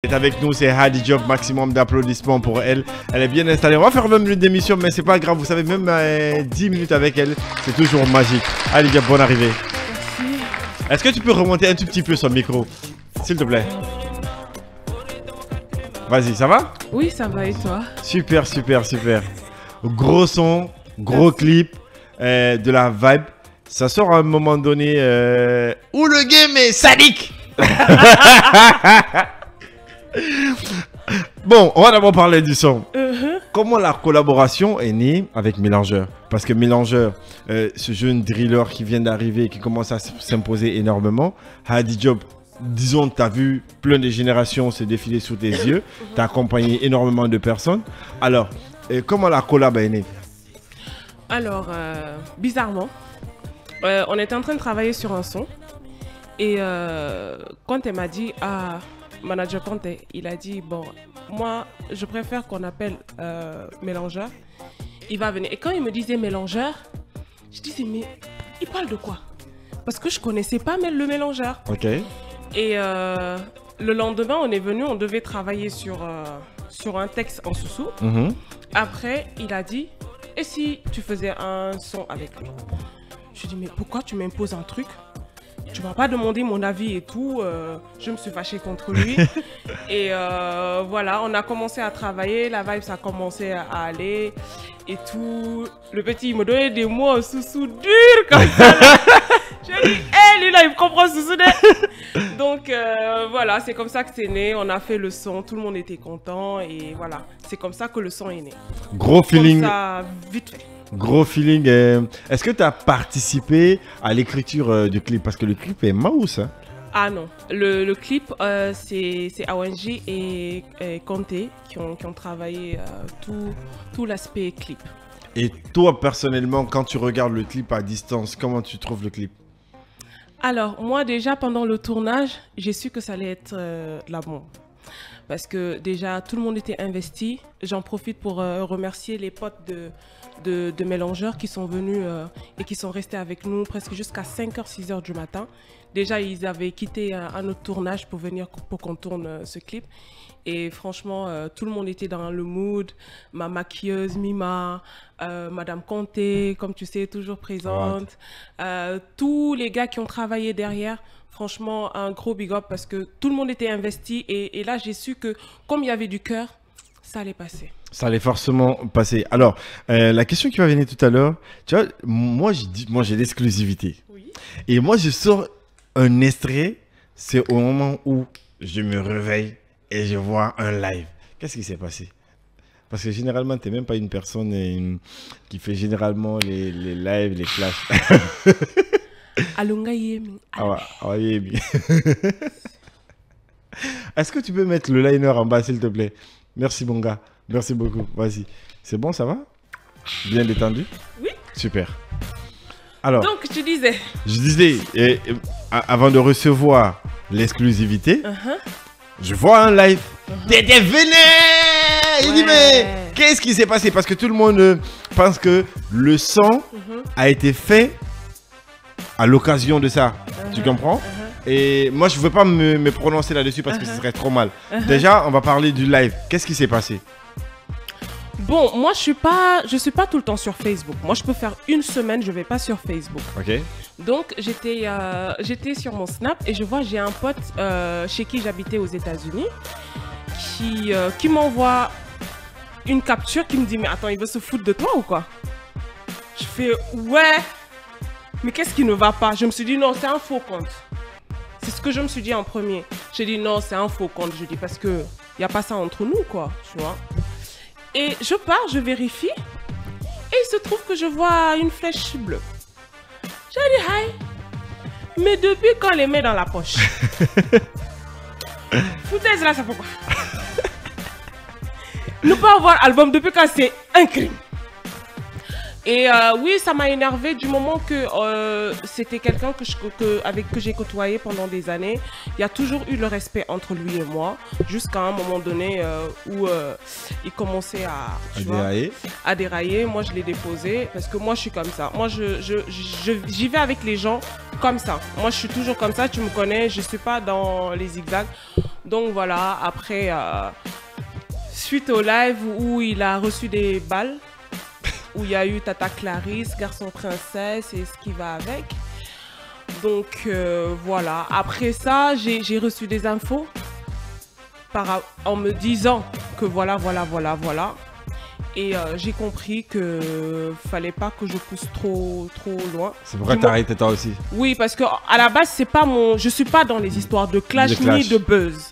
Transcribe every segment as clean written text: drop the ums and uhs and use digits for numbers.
est avec nous, c'est Hadi Job, maximum d'applaudissements pour elle. Elle est bien installée. On va faire 20 minutes d'émission, mais c'est pas grave, vous savez, même 10 minutes avec elle, c'est toujours magique. Hadi Job, bonne arrivée. Merci. Est-ce que tu peux remonter un tout petit peu son micro, s'il te plaît? Vas-y, ça va? Oui, ça va et toi? Super, super, super. Gros son, gros clip, de la vibe. Ça sort à un moment donné où le game est sadique. Bon, on va d'abord parler du son. Comment la collaboration est née avec Mélangeur? Parce que Mélangeur, ce jeune driller qui vient d'arriver, qui commence à s'imposer énormément, Hadi Job, disons, tu as vu plein de générations se défiler sous tes yeux, tu as accompagné énormément de personnes. Alors, comment la collab est née? Alors, bizarrement, on était en train de travailler sur un son. Et quand elle m'a dit, manager Conte, il a dit, bon, moi, je préfère qu'on appelle Mélangeur. Il va venir. Et quand il me disait Mélangeur, je disais, mais il parle de quoi? Parce que je connaissais pas le Mélangeur. Ok. Et le lendemain, on est venu, on devait travailler sur un texte en sous-sous. Après, il a dit, et si tu faisais un son avec lui? Je lui ai dit, mais pourquoi tu m'imposes un truc? Tu m'as pas demandé mon avis et tout. Je me suis fâchée contre lui. Et voilà, on a commencé à travailler. La vibe, ça a commencé à aller et tout. Le petit, il me donnait des mots sous-sous durs comme ça. Je lui ai dit, hé, lui là, il me comprend sous-sous. Donc voilà, c'est comme ça que c'est né. On a fait le son. Tout le monde était content. Et voilà, c'est comme ça que le son est né. Gros feeling. Comme ça, vite fait. Gros feeling. Est-ce que tu as participé à l'écriture du clip? Parce que le clip est mouse. Hein? Ah non, le clip, c'est Awanji et Conte qui ont travaillé tout l'aspect clip. Et toi, personnellement, quand tu regardes le clip à distance, comment tu trouves le clip? Alors, moi déjà, pendant le tournage, j'ai su que ça allait être de la bombe. Parce que déjà, tout le monde était investi. J'en profite pour remercier les potes de Mélangeur qui sont venus et qui sont restés avec nous presque jusqu'à 5h, 6h du matin. Déjà, ils avaient quitté un autre tournage pour venir pour qu'on tourne ce clip. Et franchement, tout le monde était dans le mood. Ma maquilleuse, Mima, Madame Conté, comme tu sais, toujours présente. Tous les gars qui ont travaillé derrière. Franchement, un gros big up parce que tout le monde était investi. Et là, j'ai su que comme il y avait du cœur, ça allait passer. Ça allait forcément passer. Alors, la question qui va venir tout à l'heure, tu vois, moi j'ai l'exclusivité. Oui. Et moi, je sors un extrait, c'est au moment où je me réveille et je vois un live. Qu'est-ce qui s'est passé? Parce que généralement, tu n'es même pas une personne qui fait généralement les lives, les clashs. Est-ce que tu peux mettre le liner en bas, s'il te plaît? Merci, mon gars. Merci beaucoup. Vas-y. C'est bon, ça va? Bien détendu? Oui. Super. Alors, donc, tu disais? Je disais, avant de recevoir l'exclusivité, je vois un live. T'étais vénère! Il dit, mais qu'est-ce qui s'est passé? Parce que tout le monde pense que le son a été fait à l'occasion de ça. Tu comprends? Et moi, je ne veux pas me prononcer là-dessus parce que ce serait trop mal. Déjà, on va parler du live. Qu'est-ce qui s'est passé? Bon, moi, je suis pas tout le temps sur Facebook. Moi, je peux faire une semaine, je vais pas sur Facebook. Ok. Donc, j'étais sur mon Snap et je vois, j'ai un pote chez qui j'habitais aux États-Unis qui m'envoie une capture qui me dit, mais attends, il veut se foutre de toi ou quoi? Je fais, ouais, mais qu'est-ce qui ne va pas? Je me suis dit, non, c'est un faux compte. C'est ce que je me suis dit en premier. J'ai dit, non, c'est un faux compte. Je dis, parce qu'il n'y a pas ça entre nous, quoi, tu vois. Et je pars, je vérifie. Et il se trouve que je vois une flèche bleue. J'ai dit, hi. Mais depuis quand les met dans la poche? Foutaise là, ça fait quoi? Ne pas avoir album depuis quand c'est un crime. Et oui, ça m'a énervé du moment que c'était quelqu'un que j'ai côtoyé pendant des années. Il y a toujours eu le respect entre lui et moi, jusqu'à un moment donné où il commençait à dérailler. Moi, je l'ai déposé parce que moi, je suis comme ça. Moi, j'y vais avec les gens comme ça. Moi, je suis toujours comme ça. Tu me connais, je suis pas dans les zigzags. Donc voilà. Après, suite au live où il a reçu des balles, où il y a eu Tata Clarisse, Garçon Princesse et ce qui va avec. Donc voilà. Après ça, j'ai reçu des infos en me disant que voilà. Et j'ai compris que fallait pas que je pousse trop loin. C'est pourquoi t'as arrêté toi aussi? Oui, parce que à la base, c'est pas je suis pas dans les histoires de clash ni de buzz.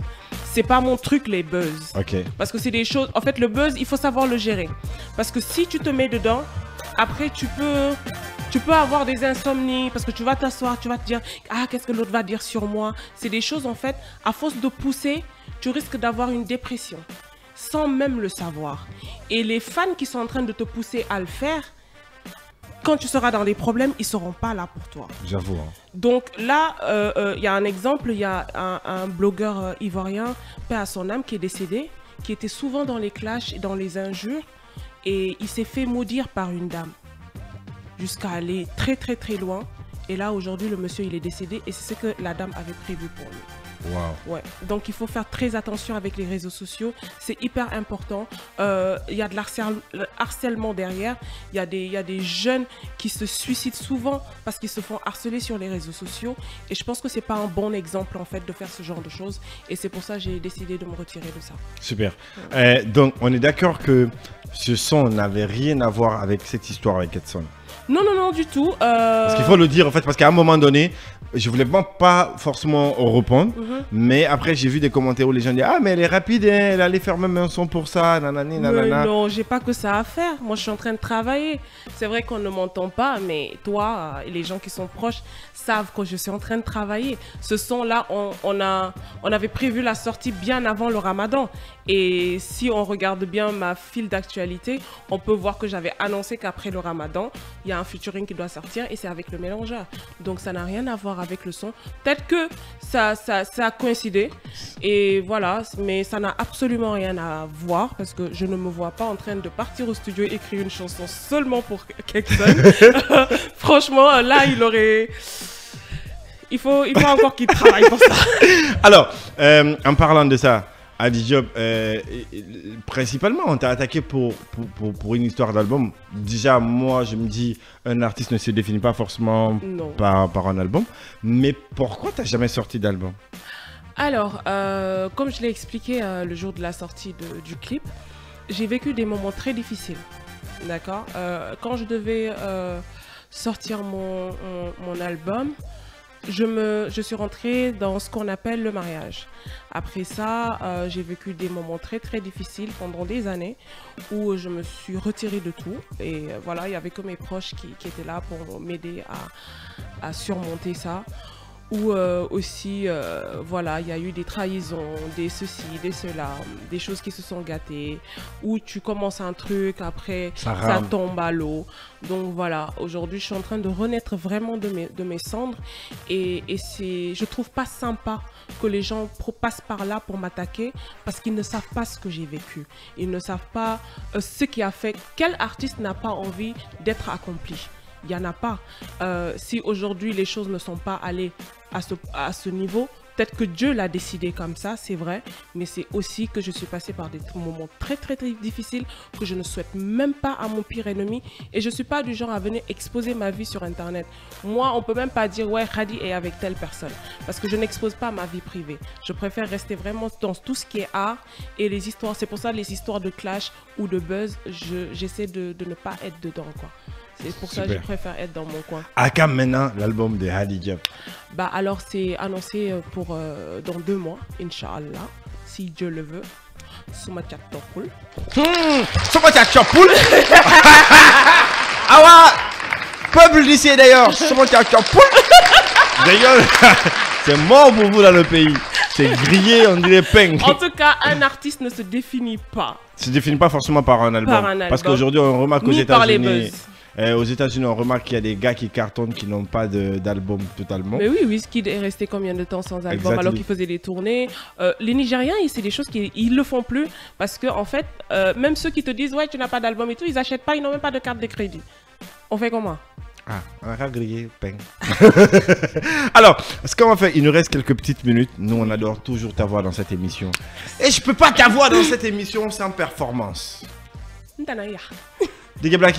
C'est pas mon truc, les buzz. Ok. Parce que c'est des choses. En fait, le buzz, il faut savoir le gérer. Parce que si tu te mets dedans, après tu peux avoir des insomnies parce que tu vas t'asseoir, tu vas te dire ah, qu'est-ce que l'autre va dire sur moi. C'est des choses en fait, à force de pousser, tu risques d'avoir une dépression sans même le savoir. Et les fans qui sont en train de te pousser à le faire, quand tu seras dans des problèmes, ils seront pas là pour toi. J'avoue. Hein. Donc là, il y a un exemple, il y a un blogueur ivoirien, paix à son âme, qui est décédé, qui était souvent dans les clashs et dans les injures, et il s'est fait maudire par une dame, jusqu'à aller très loin. Et là, aujourd'hui, le monsieur, il est décédé, et c'est ce que la dame avait prévu pour lui. Wow. Ouais. Donc il faut faire très attention avec les réseaux sociaux, c'est hyper important. Il y a de harcèlement derrière, il y a des jeunes qui se suicident souvent parce qu'ils se font harceler sur les réseaux sociaux, et je pense que c'est pas un bon exemple en fait de faire ce genre de choses, et c'est pour ça que j'ai décidé de me retirer de ça. Super. Donc on est d'accord que ce son n'avait rien à voir avec cette histoire avec Edson? Non, du tout. Parce qu'il faut le dire en fait, parce qu'à un moment donné, je voulais pas forcément répondre, mais après j'ai vu des commentaires où les gens disent ah mais elle est rapide, hein, elle allait faire même un son pour ça, nanani, nanana. Non, j'ai pas que ça à faire. Moi je suis en train de travailler. C'est vrai qu'on ne m'entend pas, mais toi et les gens qui sont proches savent que je suis en train de travailler. Ce son là, on avait prévu la sortie bien avant le Ramadan. Et si on regarde bien ma file d'actualité, on peut voir que j'avais annoncé qu'après le Ramadan, il y a un featuring qui doit sortir, et c'est avec le mélangeur. Donc ça n'a rien à voir avec le son. Peut-être que ça a coïncidé, et voilà, mais ça n'a absolument rien à voir, parce que je ne me vois pas en train de partir au studio et écrire une chanson seulement pour quelqu'un. Franchement, là, il faut encore qu'il travaille pour ça. Alors, en parlant de ça, Hady Diop, principalement, on t'a attaqué pour une histoire d'album. Déjà, moi, je me dis, un artiste ne se définit pas forcément par un album. Mais pourquoi t'as jamais sorti d'album? Alors, comme je l'ai expliqué le jour de la sortie du clip, j'ai vécu des moments très difficiles. D'accord. Quand je devais sortir mon album, je suis rentrée dans ce qu'on appelle le mariage. Après ça, j'ai vécu des moments très difficiles pendant des années où je me suis retirée de tout. Et voilà, il n'y avait que mes proches qui étaient là pour m'aider à surmonter ça. Ou aussi, voilà, il y a eu des trahisons, des ceci, des cela, des choses qui se sont gâtées, où tu commences un truc, après ça tombe à l'eau. Donc voilà, aujourd'hui je suis en train de renaître vraiment de mes cendres, et je trouve pas sympa que les gens passent par là pour m'attaquer, parce qu'ils ne savent pas ce que j'ai vécu. Ils ne savent pas ce qui a fait. Quel artiste n'a pas envie d'être accompli? Il n'y en a pas. Si aujourd'hui les choses ne sont pas allées à ce niveau, peut-être que Dieu l'a décidé comme ça, c'est vrai, mais c'est aussi que je suis passée par des moments très difficiles que je ne souhaite même pas à mon pire ennemi, et je ne suis pas du genre à venir exposer ma vie sur internet. Moi, on ne peut même pas dire ouais, Hady est avec telle personne, parce que je n'expose pas ma vie privée. Je préfère rester vraiment dans tout ce qui est art et les histoires. C'est pour ça les histoires de clash ou de buzz, j'essaie de ne pas être dedans, quoi. C'est pour ça que je préfère être dans mon coin. À quand maintenant l'album de Hady Diop? Bah alors c'est annoncé pour dans 2 mois, Inch'Allah, si Dieu le veut. Souma Tchak Topoul. Souma Tchak Topoul. Ah ouais, peuple d'ici d'ailleurs. Souma Tchak Topoul. D'ailleurs, c'est mort pour vous dans le pays. C'est grillé, on dirait pain. En tout cas, un artiste ne se définit pas. Se définit pas forcément par un album. Parce qu'aujourd'hui, on remarque aux États-Unis. Aux États-Unis, on remarque qu'il y a des gars qui cartonnent qui n'ont pas d'album totalement. Mais oui, Wizkid est resté combien de temps sans album alors qu'il faisait des tournées. Les Nigériens, c'est des choses qu'ils le font plus, parce que en fait, même ceux qui te disent ouais tu n'as pas d'album et tout, ils achètent pas, ils n'ont même pas de carte de crédit. On fait comment? Ah, on a grillé, pain. Alors, ce qu'on va faire, il nous reste quelques petites minutes. Nous, on adore toujours t'avoir dans cette émission. Et je peux pas t'avoir dans cette émission sans performance. Des Black